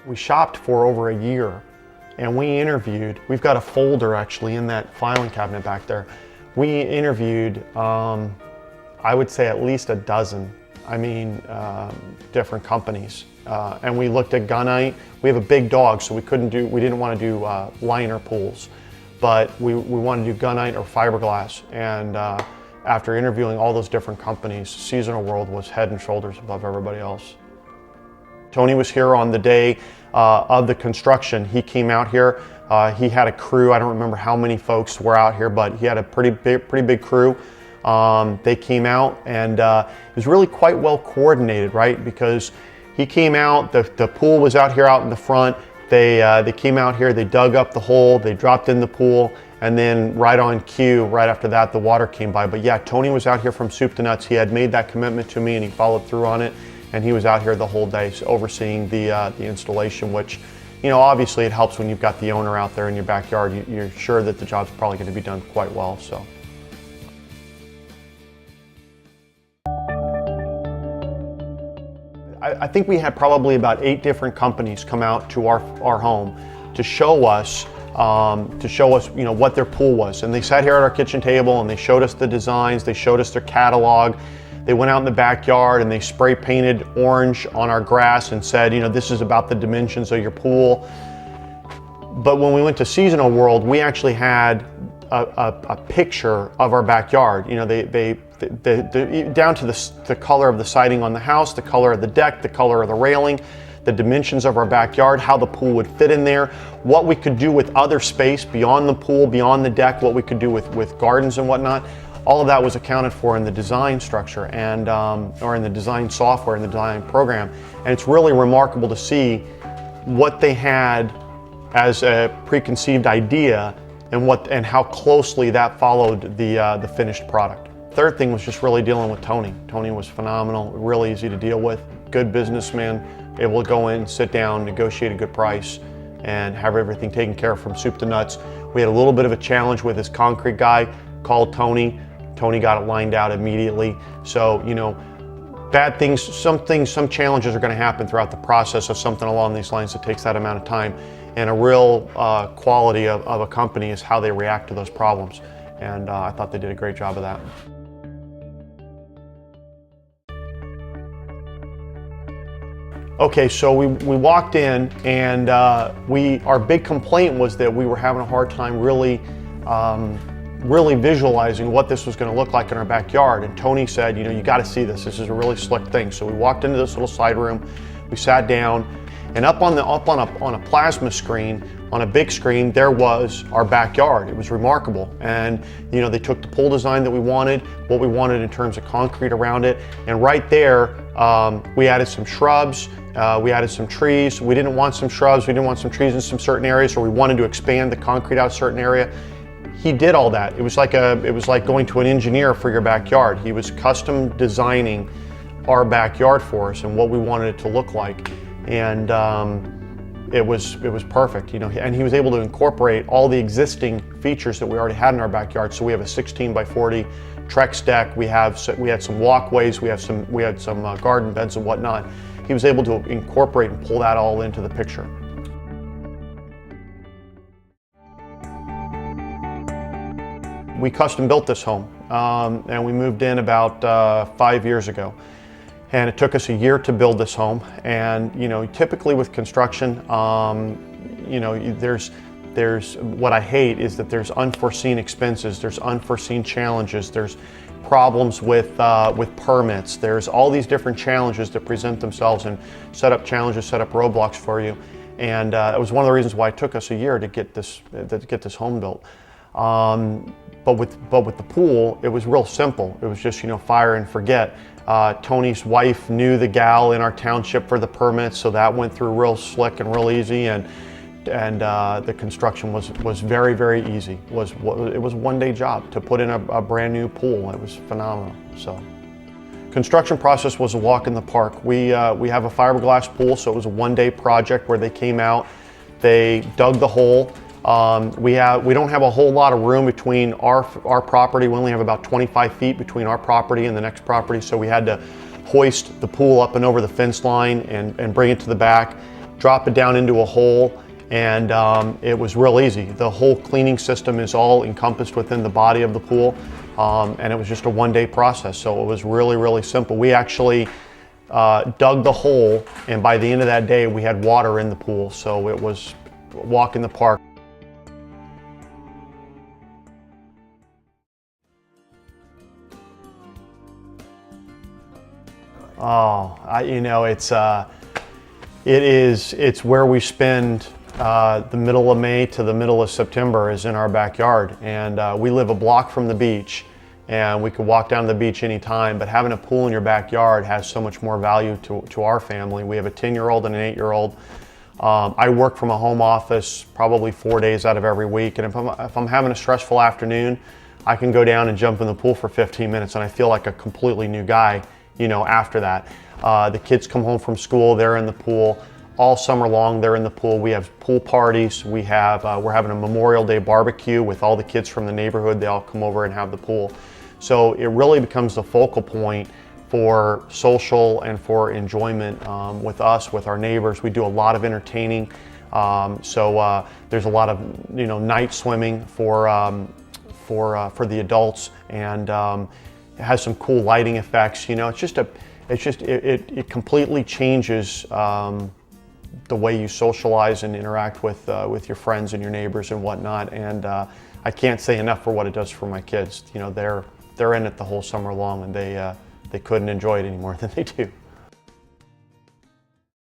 We shopped for over a year and we interviewed, we've got a folder actually in that filing cabinet back there. We interviewed, I would say at least a dozen, different companies. And we looked at gunite. We have a big dog, so we didn't want to do liner pools, but we wanted to do gunite or fiberglass. And after interviewing all those different companies, Seasonal World was head and shoulders above everybody else. Tony was here on the day of the construction. He came out here. He had a crew. I don't remember how many folks were out here, but he had a pretty big crew. They came out, and it was really quite well coordinated, right? Because he came out, the pool was out here out in the front. They came out here, they dug up the hole, they dropped in the pool, and then right on cue, right after that, the water came by. But yeah, Tony was out here from soup to nuts. He had made that commitment to me and he followed through on it. And he was out here the whole day overseeing the installation, which, you know, obviously it helps when you've got the owner out there in your backyard. You're sure that the job's probably going to be done quite well. So. I think we had probably about 8 different companies come out to our home to show us, you know, what their pool was. And they sat here at our kitchen table and they showed us the designs, they showed us their catalog. They went out in the backyard and they spray painted orange on our grass and said, you know, this is about the dimensions of your pool. But when we went to Seasonal World, we actually had a picture of our backyard. You know, down to the color of the siding on the house, the color of the deck, the color of the railing, the dimensions of our backyard, how the pool would fit in there, what we could do with other space beyond the pool, beyond the deck, what we could do with gardens and whatnot. All of that was accounted for in the design structure and or in the design software, in the design program. And it's really remarkable to see what they had as a preconceived idea and how closely that followed the finished product. Third thing was just really dealing with Tony. Tony was phenomenal, really easy to deal with, good businessman, able to go in, sit down, negotiate a good price, and have everything taken care of from soup to nuts. We had a little bit of a challenge with his concrete guy, called Tony. Tony got it lined out immediately. So, you know, some challenges are going to happen throughout the process of something along these lines that takes that amount of time. And a real quality of a company is how they react to those problems. And I thought they did a great job of that. Okay, so we walked in and our big complaint was that we were having a hard time really visualizing what this was going to look like in our backyard. And Tony said, you know, you got to see this. This is a really slick thing. So we walked into this little side room, we sat down, and up on a plasma screen, on a big screen, there was our backyard. It was remarkable. And you know, they took the pool design that we wanted, what we wanted in terms of concrete around it, and right there we added some shrubs. We added some trees. We didn't want some shrubs. We didn't want some trees in some certain areas, or we wanted to expand the concrete out a certain area. He did all that. It was like going to an engineer for your backyard. He was custom designing our backyard for us and what we wanted it to look like, and it was perfect. You know, and he was able to incorporate all the existing features that we already had in our backyard. So we have a 16 by 40 Trex deck. We had some walkways. We had some garden beds and whatnot. He was able to incorporate and pull that all into the picture. We custom built this home and we moved in about 5 years ago. And it took us a year to build this home. And you know, typically with construction, you know, there's what I hate is that there's unforeseen expenses, there's unforeseen challenges, there's problems with permits, there's all these different challenges that present themselves and set up challenges, set up roadblocks for you. And it was one of the reasons why it took us a year to get this home built. But with the pool, it was real simple. It was just, you know, fire and forget. Tony's wife knew the gal in our township for the permits, so that went through real slick and real easy, and the construction was very, very easy. It was a one-day job to put in a brand new pool. It was phenomenal. So, construction process was a walk in the park. We have a fiberglass pool, so it was a one-day project where they came out, they dug the hole. We don't have a whole lot of room between our property. We only have about 25 feet between our property and the next property, so we had to hoist the pool up and over the fence line and bring it to the back. drop it down into a hole, and it was real easy. The whole cleaning system is all encompassed within the body of the pool, and it was just a one-day process, so it was really, really simple. We actually dug the hole, and by the end of that day we had water in the pool, so it was a walk in the park. Oh, it's where we spend the middle of May to the middle of September is in our backyard, and we live a block from the beach, and we could walk down to the beach anytime, but having a pool in your backyard has so much more value to our family. We have a 10-year-old and an 8-year-old. I work from a home office probably 4 days out of every week, and if I'm having a stressful afternoon, I can go down and jump in the pool for 15 minutes, and I feel like a completely new guy, after that. The kids come home from school, they're in the pool. All summer long, they're in the pool. We have pool parties. We're having a Memorial Day barbecue with all the kids from the neighborhood. They all come over and have the pool. So it really becomes the focal point for social and for enjoyment with us, with our neighbors. We do a lot of entertaining. So there's a lot of night swimming for the adults, and it has some cool lighting effects. It completely changes the way you socialize and interact with your friends and your neighbors and whatnot. And I can't say enough for what it does for my kids. They're in it the whole summer long, and they couldn't enjoy it any more than they do.